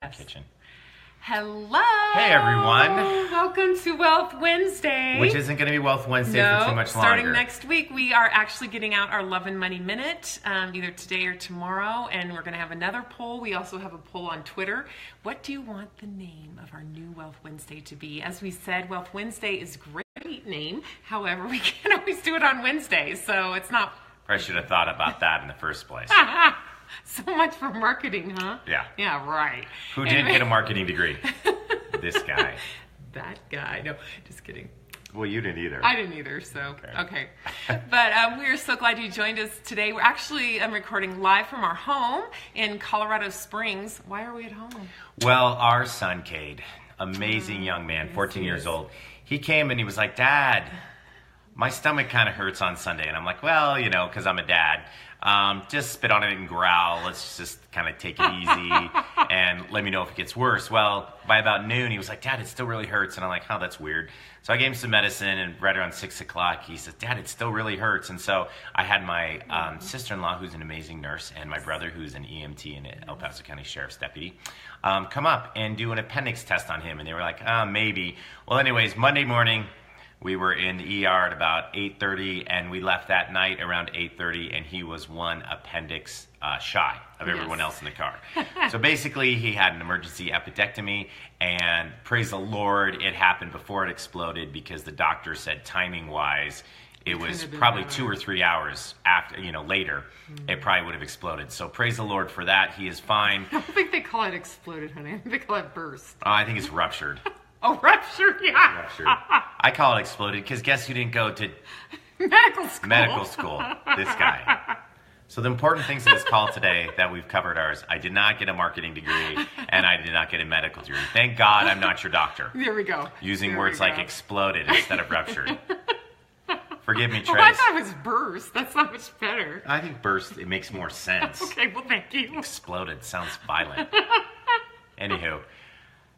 Kitchen. Hello. Hey, everyone. Welcome to Wealth Wednesday. Which isn't going to be Wealth Wednesday for too much longer. Starting next week, we are actually getting out our Love and Money Minute, either today or tomorrow, and we're going to have another poll. We also have a poll on Twitter. What do you want the name of our new Wealth Wednesday to be? As we said, Wealth Wednesday is a great name. However, we can't always do it on Wednesdays, so it's not... I should have thought about that in the first place. So much for marketing, huh? Yeah. Yeah, right. Who didn't get a marketing degree? This guy. That guy. No, just kidding. Well, you didn't either. I didn't either, so, okay. But we are so glad you joined us today. We're actually recording live from our home in Colorado Springs. Why are we at home? Well, our son, Cade, amazing young man, 14 years old, he came and he was like, Dad, my stomach kind of hurts on Sunday. And I'm like, well, you know, because I'm a dad. Just spit on it and growl. Let's just kind of take it easy and let me know if it gets worse. Well, by about noon, he was like, Dad, it still really hurts. And I'm like, oh, that's weird. So I gave him some medicine, and right around 6 o'clock, he says, Dad, it still really hurts. And so I had my sister-in-law, who's an amazing nurse, and my brother, who's an EMT and El Paso County Sheriff's deputy, come up and do an appendix test on him. And they were like, maybe. Well, anyways, Monday morning, we were in the ER at about 8:30, and we left that night around 8:30, and he was one appendix shy of everyone else in the car. So basically, he had an emergency appendectomy, and praise the Lord, it happened before it exploded, because the doctor said timing-wise, it was probably 2 or 3 hours after, later, it probably would have exploded. So praise the Lord for that. He is fine. I don't think they call it exploded, honey. I think they call it burst. I think it's ruptured. Oh, ruptured, yeah. Ruptured. I call it exploded because guess who didn't go to medical school? This guy. So the important things in this call today that we've covered are: I did not get a marketing degree, and I did not get a medical degree. Thank God I'm not your doctor. There we go. Using words like exploded instead of ruptured. Forgive me, Trace. Well, I thought it was burst. That's not much better. I think burst, it makes more sense. Okay, well, thank you. Exploded sounds violent. Anywho.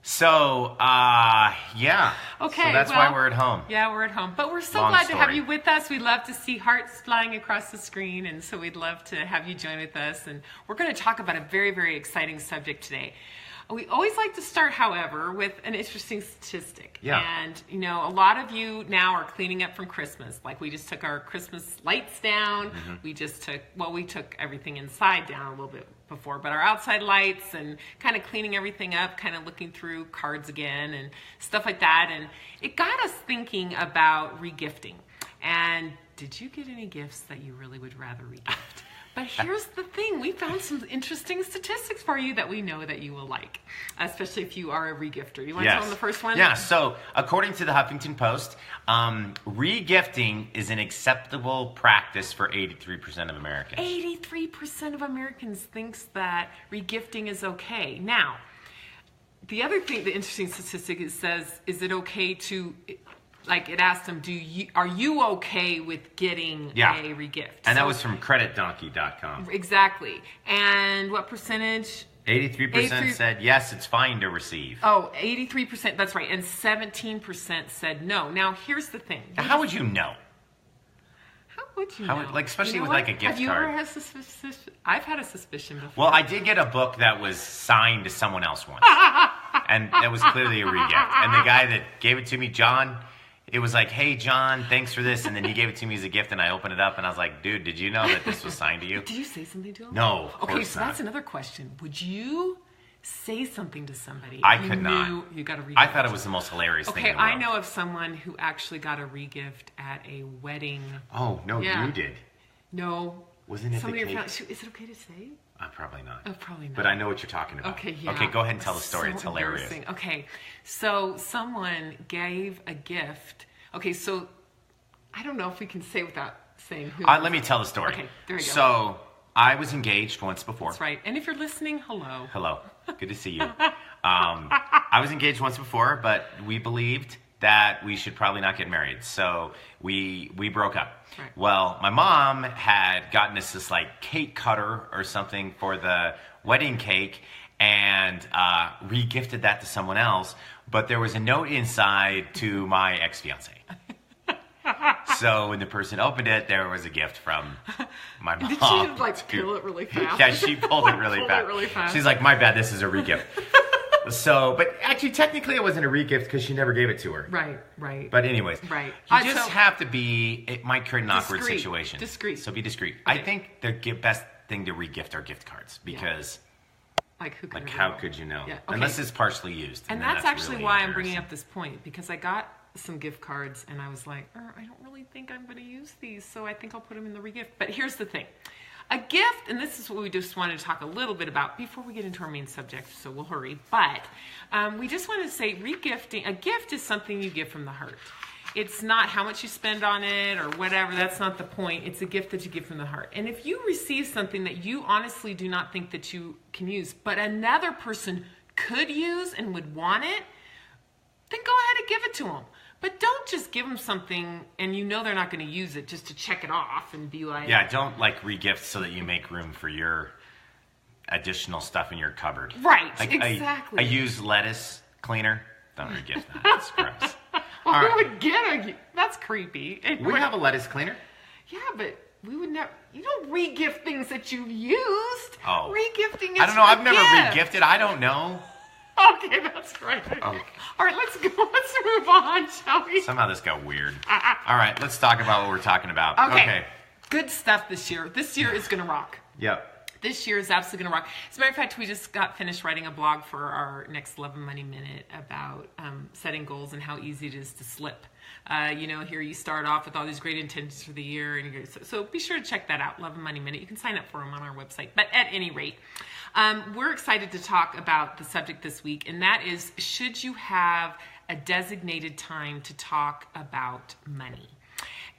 So, yeah. Okay, so that's why we're at home. Yeah, we're at home. But we're so Long glad story. to have you with us. We love to see hearts flying across the screen, and so we'd love to have you join with us. And we're going to talk about a very, very exciting subject today. We always like to start, however, with an interesting statistic. Yeah. And, a lot of you now are cleaning up from Christmas. Like, we just took our Christmas lights down. Mm-hmm. We took everything inside down a little bit before, but our outside lights, and kind of cleaning everything up, kind of looking through cards again and stuff like that. And it got us thinking about regifting. And did you get any gifts that you really would rather regift? But here's the thing. We found some interesting statistics for you that we know that you will like, especially if you are a regifter. You want to tell them the first one? Yeah, so according to the Huffington Post, regifting is an acceptable practice for 83% of Americans. 83% of Americans thinks that regifting is okay. Now, the other thing, the interesting statistic, it says, is it okay to... Like, it asked them, are you okay with getting a regift? And that was from creditdonkey.com. Exactly. And what percentage? 83% said, yes, it's fine to receive. Oh, 83%, that's right. And 17% said no. Now, here's the thing. Now, how would you know? How would you know? Like, especially with, like, a gift card. Have you ever had a suspicion? I've had a suspicion before. Well, I did get a book that was signed to someone else once. And that was clearly a regift. And the guy that gave it to me, John... It was like, hey, John, thanks for this. And then he gave it to me as a gift, and I opened it up, and I was like, dude, did you know that this was signed to you? Did you say something to him? No, of course Okay, so not. that's another question. Would you say something to somebody I if you could not. knew you got a regift? I thought it was the most hilarious thing in the world. Okay, I know of someone who actually got a regift at a wedding. Oh, no, you did. No. Wasn't it somebody the cake? Is it okay to say? Probably not. Oh, probably not. But I know what you're talking about. Okay, yeah. Okay, go ahead and tell the story. So It's hilarious. embarrassing. Okay, so someone gave a gift. Okay, so I don't know if we can say without saying who. Let me tell the story. Okay, there you go. So I was engaged once before. That's right. And if you're listening, hello. Hello. Good to see you. I was engaged once before, but we believed that we should probably not get married. So we broke up. Right. Well, my mom had gotten us this like cake cutter or something for the wedding cake, and re-gifted that to someone else. But there was a note inside to my ex-fiance. So when the person opened it, there was a gift from my mom. Did she like peel it really fast? Yeah, she pulled it really fast. She's like, my bad, this is a re-gift. So, but actually, technically, it wasn't a regift because she never gave it to her. Right. But anyways, Right. You just have to be. It might create an awkward situation. Discreet. So be discreet. Okay. I think the best thing to regift are gift cards because, how could you know? Yeah. Okay. Unless it's partially used. And that's actually really why I'm bringing up this point, because I got some gift cards and I was like, I don't really think I'm going to use these, so I think I'll put them in the regift. But here's the thing. A gift, and this is what we just wanted to talk a little bit about before we get into our main subject, so we'll hurry. But we just wanted to say regifting, a gift is something you give from the heart. It's not how much you spend on it or whatever. That's not the point. It's a gift that you give from the heart. And if you receive something that you honestly do not think that you can use, but another person could use and would want it, then go ahead and give it to them. But don't just give them something and you know they're not going to use it just to check it off and be like... Yeah, don't regift so that you make room for your additional stuff in your cupboard. Right, exactly. I use lettuce cleaner. Don't regift that. That's gross. Well, who would get that's creepy. We have a lettuce cleaner. Yeah, but we would never... You don't regift things that you've used. Oh. Regifting is I don't know. I've never regifted. I don't know. Okay, that's right. Okay. All right, let's go. Let's move on, shall we? Somehow this got weird. All right, let's talk about what we're talking about. Okay. Good stuff this year. This year is going to rock. Yep. This year is absolutely going to rock. As a matter of fact, we just got finished writing a blog for our next Love and Money Minute about setting goals and how easy it is to slip. Here you start off with all these great intentions for the year. And so be sure to check that out, Love and Money Minute. You can sign up for them on our website. But at any rate, we're excited to talk about the subject this week, and that is, should you have a designated time to talk about money?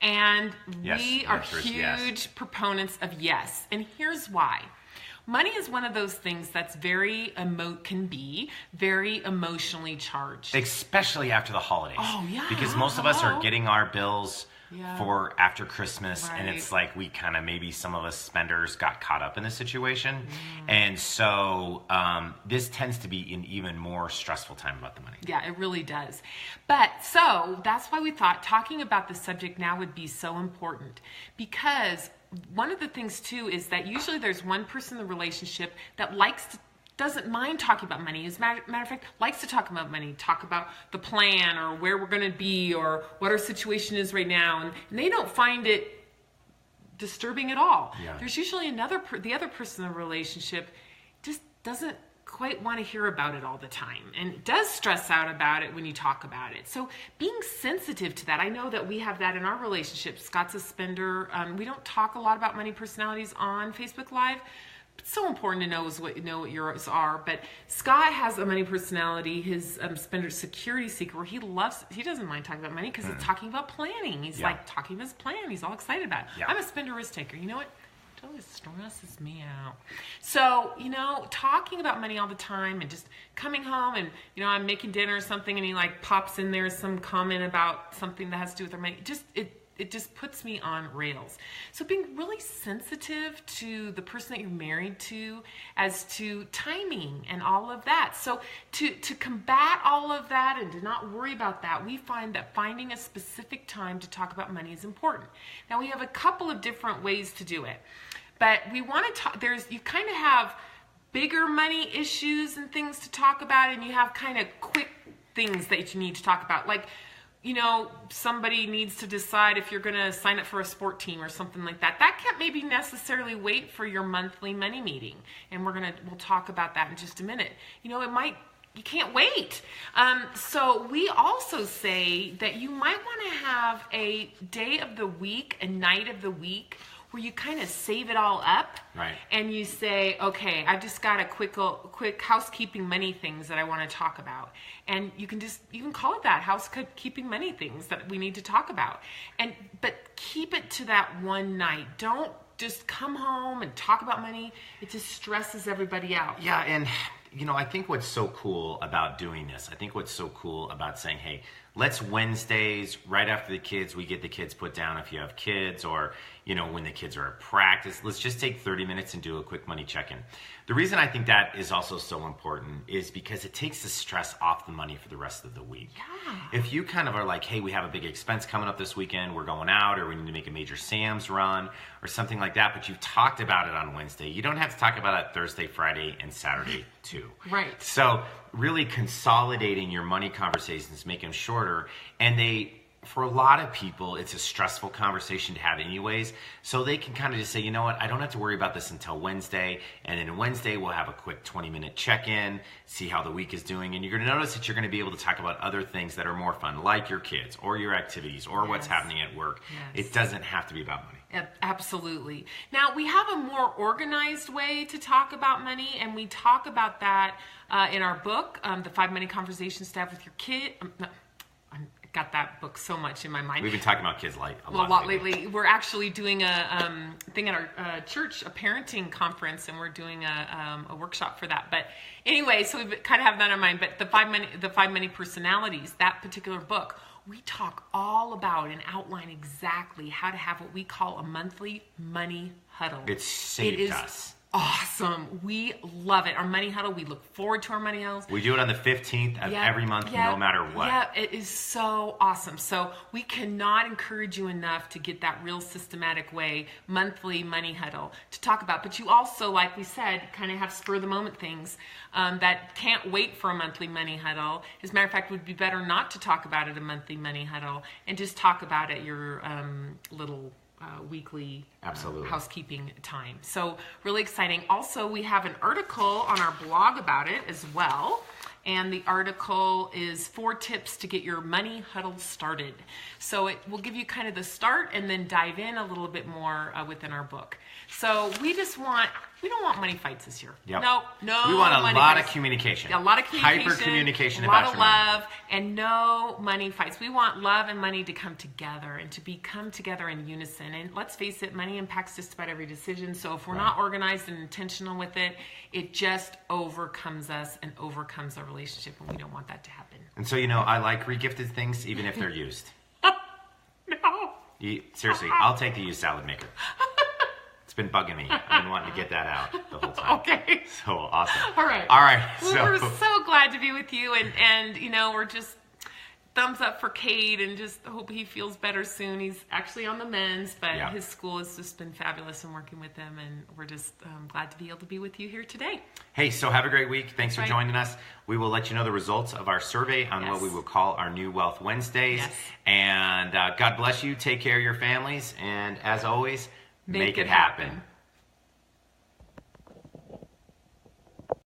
And we are huge proponents of yes. And here's why. Money is one of those things that's can be very emotionally charged. Especially after the holidays. Oh, yeah. Because most of us are getting our bills for after Christmas. Right. And it's like maybe some of us spenders got caught up in this situation. And so this tends to be an even more stressful time about the money. Yeah, it really does. But so that's why we thought talking about the subject now would be so important, because one of the things too is that usually there's one person in the relationship that doesn't mind talking about money. As a matter of fact, likes to talk about money, talk about the plan or where we're going to be or what our situation is right now, and they don't find it disturbing at all. Yeah. There's usually the other person in the relationship just doesn't quite want to hear about it all the time and does stress out about it when you talk about it. So being sensitive to that, I know that we have that in our relationship. Scott's a spender. We don't talk a lot about money personalities on Facebook Live. It's so important to know what yours are. But Scott has a money personality, his spender security seeker, where he doesn't mind talking about money because it's talking about planning. He's like talking about his plan. He's all excited about it. Yeah. I'm a spender risk taker. You know what? It totally stresses me out. So, talking about money all the time and just coming home and, I'm making dinner or something and he pops in there some comment about something that has to do with their money. It just puts me on rails. So being really sensitive to the person that you're married to as to timing and all of that. So to combat all of that and to not worry about that, we find that finding a specific time to talk about money is important. Now we have a couple of different ways to do it. But we want to talk, you kind of have bigger money issues and things to talk about, and you have kind of quick things that you need to talk about. Somebody needs to decide if you're going to sign up for a sport team or something like that. That can't maybe necessarily wait for your monthly money meeting. And we'll talk about that in just a minute. You can't wait. So we also say that you might want to have a day of the week, a night of the week, where you kind of save it all up. Right. And you say, okay, I've just got a quick housekeeping money things that I want to talk about. And you can call it that, housekeeping money things that we need to talk about. But keep it to that one night. Don't just come home and talk about money. It just stresses everybody out. Yeah, and I think what's so cool about doing this, I think what's so cool about saying, hey, let's Wednesdays, right after the kids, we get the kids put down if you have kids, or, when the kids are at practice. Let's just take 30 minutes and do a quick money check-in. The reason I think that is also so important is because it takes the stress off the money for the rest of the week. Yeah. If you kind of are like, hey, we have a big expense coming up this weekend, we're going out, or we need to make a major Sam's run or something like that, but you've talked about it on Wednesday, you don't have to talk about it Thursday, Friday, and Saturday too. Right. So really consolidating your money conversations, make them shorter, and for a lot of people, it's a stressful conversation to have anyways, so they can kind of just say, you know what, I don't have to worry about this until Wednesday, and then Wednesday we'll have a quick 20-minute check-in, see how the week is doing, and you're going to notice that you're going to be able to talk about other things that are more fun, like your kids, or your activities, or what's happening at work. Yes. It doesn't have to be about money. Absolutely. Now, we have a more organized way to talk about money, and we talk about that in our book, The 5 Money Conversations to Have with Your Kid. Got that book so much in my mind. We've been talking about kids a lot lately. We're actually doing a thing at our church, a parenting conference, and we're doing a workshop for that. But anyway, so we kind of have that in mind. But the five money personalities, that particular book, we talk all about and outline exactly how to have what we call a monthly money huddle. It saved us. Awesome. We love it. Our money huddle, we look forward to our money huddles. We do it on the 15th of every month, no matter what. Yeah, it is so awesome. So we cannot encourage you enough to get that real systematic way, monthly money huddle to talk about. But you also, like we said, kind of have spur of the moment things that can't wait for a monthly money huddle. As a matter of fact, it would be better not to talk about it a monthly money huddle and just talk about it your little weekly housekeeping time. So really exciting. Also, we have an article on our blog about it as well. And the article is 4 tips to get your money huddle started. So it will give you kind of the start and then dive in a little bit more within our book. So we don't want money fights this year. Yep. No. We want a lot of communication. A lot of communication. Hyper communication a about lot of love, and no money fights. We want love and money to come together and to come together in unison. And let's face it, money impacts just about every decision. So if we're not organized and intentional with it, it just overcomes us and overcomes our relationship, and we don't want that to happen. And so, I like regifted things even if they're used. No. Seriously, I'll take the used salad maker. It's been bugging me. I've been wanting to get that out the whole time. Okay. So awesome. All right. So we're so glad to be with you, and we're just thumbs up for Cade, and just hope he feels better soon. He's actually on the mends, but his school has just been fabulous in working with him, and we're just glad to be able to be with you here today. Hey, so have a great week. Thanks for joining us. We will let you know the results of our survey on what we will call our new Wealth Wednesdays. Yes. And God bless you. Take care of your families. And as always, make it happen.